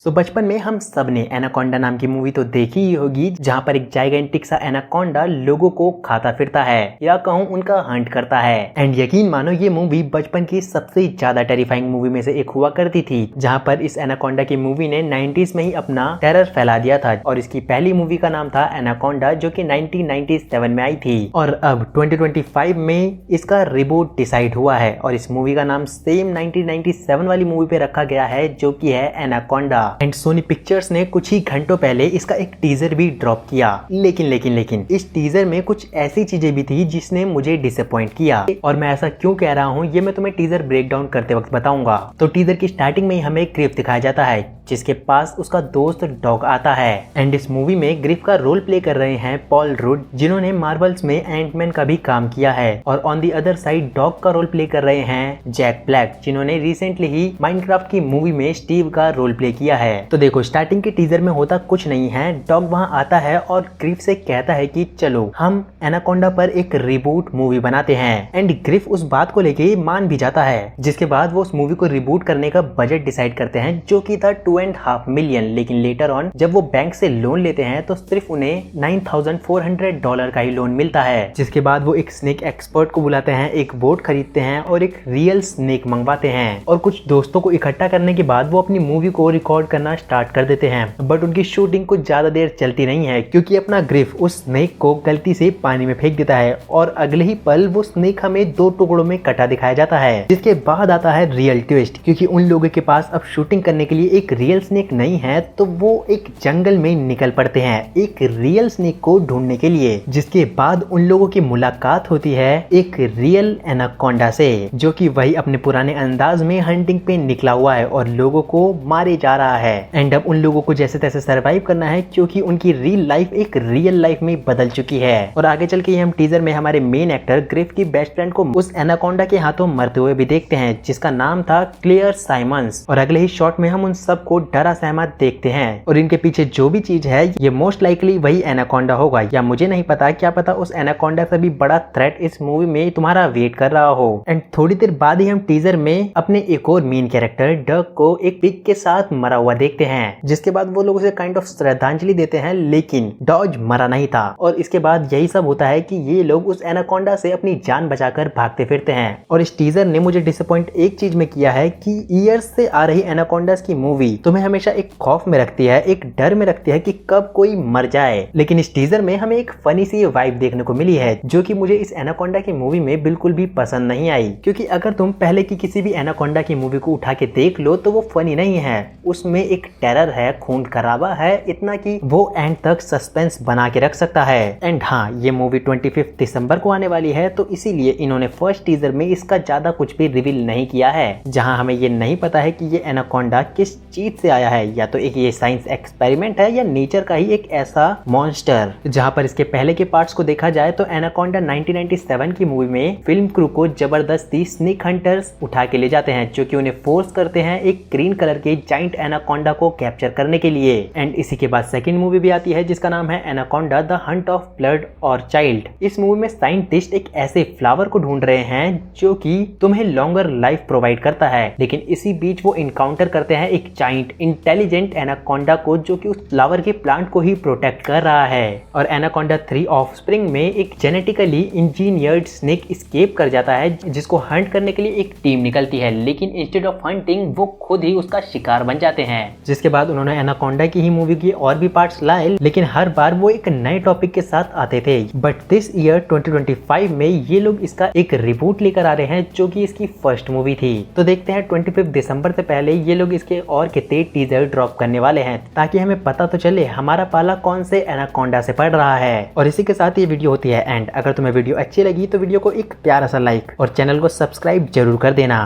बचपन में हम सब ने एनाकोंडा नाम की मूवी तो देखी ही होगी, जहाँ पर एक जाइगेंटिक सा एनाकोंडा लोगों को खाता फिरता है या कहूँ उनका हंट करता है। एंड यकीन मानो ये मूवी बचपन की सबसे ज्यादा टेरिफाइंग मूवी में से एक हुआ करती थी, जहाँ पर इस एनाकोंडा की मूवी ने 90s में ही अपना टेरर फैला दिया था। और इसकी पहली मूवी का नाम था एनाकोंडा, जो कि 1997 में आई थी। और अब 2025 में इसका रिबूट डिसाइड हुआ है और इस मूवी का नाम सेम 1997 वाली मूवी पे रखा गया है, जो कि है एनाकोंडा। एंड सोनी पिक्चर्स ने कुछ ही घंटों पहले इसका एक टीजर भी ड्रॉप किया, लेकिन इस टीजर में कुछ ऐसी चीजें भी थी जिसने मुझे डिसअपॉइंट किया। और मैं ऐसा क्यों कह रहा हूँ ये मैं तुम्हें टीजर ब्रेक डाउन करते वक्त बताऊंगा। तो टीजर की स्टार्टिंग में ही हमें ग्रिफ दिखाया जाता है, जिसके पास उसका दोस्त डॉग आता है। एंड इस मूवी में ग्रिफ का रोल प्ले कर रहे हैं पॉल रूड, जिन्होंने मार्वल्स में एंटमैन का भी काम किया है। और on the other side dog का रोल प्ले कर रहे हैं जैक ब्लैक, जिन्होंने रिसेंटली ही माइनक्राफ्ट की मूवी में स्टीव का रोल प्ले किया है। तो देखो, स्टार्टिंग के टीजर में होता कुछ नहीं है। डॉग वहां आता है और ग्रिफ से कहता है कि चलो हम एनाकोंडा पर एक रिबूट मूवी बनाते हैं। एंड ग्रिफ उस बात को लेके मान भी जाता है, जिसके बाद वो उस मूवी को रिबूट करने का बजट डिसाइड करते हैं, जो कि था $2.5 मिलियन। लेकिन लेटर ऑन जब वो बैंक से लोन लेते हैं तो सिर्फ उन्हें $9,400 का ही लोन मिलता है। जिसके बाद वो एक स्नेक एक्सपर्ट को बुलाते हैं, एक बोट खरीदते हैं और एक रियल स्नेक मंगवाते हैं। और कुछ दोस्तों को इकट्ठा करने के बाद वो अपनी मूवी को रिकॉर्ड करना स्टार्ट कर देते हैं। बट उनकी शूटिंग कुछ ज्यादा देर चलती नहीं है, क्योंकि अपना ग्रिफ उस स्नेक को गलती से पानी में फेंक देता है और अगले ही पल वो स्नेक हमें 2 टुकड़ों में कटा दिखाया जाता है। जिसके बाद आता है रियल ट्विस्ट, क्योंकि उन लोगों के पास अब शूटिंग करने के लिए एक रियल स्नेक नहीं है, तो वो एक जंगल में निकल पड़ते हैं एक रियल स्नेक को ढूंढने के लिए। जिसके बाद उन लोगों की मुलाकात होती है एक रियल एनाकोंडा से, जो कि वही अपने पुराने अंदाज में हंटिंग पे निकला हुआ है और लोगों को मारे जा रहा है। एंड अब उन लोगों को जैसे तैसे सरवाइव करना है, क्योंकि उनकी रियल लाइफ एक रियल लाइफ में बदल चुकी है। और आगे चल के हम टीजर में हमारे मेन एक्टर ग्रिफ की बेस्ट फ्रेंड को उस एनाकोंडा के हाथों मरते हुए भी देखते हैं, जिसका नाम था क्लेयर साइमंस। और अगले ही शॉट में हम उन सबको डरा सहमत देखते हैं। और इनके पीछे जो भी चीज है ये मोस्ट लाइकली वही एनाकोंडा होगा, या मुझे नहीं पता, क्या पता उस एनाकोंडा से भी बड़ा थ्रेट इस मूवी में तुम्हारा वेट कर रहा हो। एंड थोड़ी देर बाद ही हम टीजर में अपने एक और मेन कैरेक्टर डग को एक पिग के साथ मरा हुआ देखते हैं। जिसके बाद वो लोग उसे काइंड ऑफ श्रद्धांजलि देते हैं, लेकिन डॉज मरा नहीं था। और इसके बाद यही सब होता है कि ये लोग उस एनाकोंडा से अपनी जान बचाकर भागते फिरते हैं। और इस टीजर ने मुझे डिसअपॉइंट एक चीज में किया है कि ईयर्स से आ रही एनाकोंडास की मूवी तुम्हें हमेशा एक खौफ में रखती है, एक डर में रखती है कि कब कोई मर जाए। लेकिन इस टीजर में हमें एक फनी सी वाइब देखने को मिली है, जो कि मुझे इस एनाकोंडा की मूवी में बिल्कुल भी पसंद नहीं आई। क्योंकि अगर तुम पहले की किसी भी एनाकोंडा की मूवी को उठा के देख लो तो वो फनी नहीं है, उसमें एक टेरर है, खून खराबा है, इतना कि वो एंड तक सस्पेंस बना के रख सकता है। एंड हाँ, ये मूवी 25 दिसंबर को आने वाली है, तो इसीलिए इन्होंने फर्स्ट टीजर में इसका ज्यादा कुछ भी रिवील नहीं किया है, जहां हमें ये नहीं पता है कि ये एनाकोंडा किस चीज से आया है, या तो एक ये साइंस एक्सपेरिमेंट है या नेचर का ही एक ऐसा मॉन्स्टर। जहां पर इसके पहले के पार्ट्स को देखा जाए तो एनाकोंडा 1997 की मूवी में फिल्म क्रू को जबरदस्ती स्नेक हंटर्स उठा के ले जाते हैं, जो कि उन्हें फोर्स करते हैं एक ग्रीन कलर के जाइंट एनाकोंडा को कैप्चर करने के लिए। एंड इसी के बाद सेकंड मूवी भी आती है, जिसका नाम है anaconda the Hunt of blood और चाइल्ड। इस मूवी में साइंटिस्ट एक ऐसे फ्लावर को ढूंढ रहे हैं जो कि तुम्हें लॉन्गर लाइफ प्रोवाइड करता है, लेकिन इसी बीच वो इनकाउंटर करते हैं एक जाइंट इंटेलिजेंट एनाकोंडा को, जो कि उस फ्लावर के प्लांट को ही प्रोटेक्ट कर रहा है। और एनाकोंडा 3 ऑफस्प्रिंग में एक जेनेटिकली इंजीनियर्ड स्नेक एस्केप कर जाता है, जिसको हंट करने के लिए एक टीम निकलती है, लेकिन इंस्टेड ऑफ हंटिंग वो खुद ही उसका शिकार बन जाते हैं। जिसके बाद उन्होंने एनाकोंडा की ही मूवी की और भी पार्ट्स लाए, लेकिन हर बार वो एक नए टॉपिक के साथ आते थे। बट दिस ईयर 2025 में ये लोग इसका एक रिबूट लेकर आ रहे हैं, जो कि इसकी फर्स्ट मूवी थी। तो देखते हैं 25 दिसंबर से पहले ये लोग इसके और कितने टीजर ड्रॉप करने वाले हैं, ताकि हमें पता तो चले हमारा पाला कौन से एनाकोंडा से पड़ रहा है। और इसी के साथ ये वीडियो होती है एंड। अगर तुम्हें वीडियो अच्छी लगी तो वीडियो को एक प्यारा सा लाइक और चैनल को सब्सक्राइब जरूर कर देना।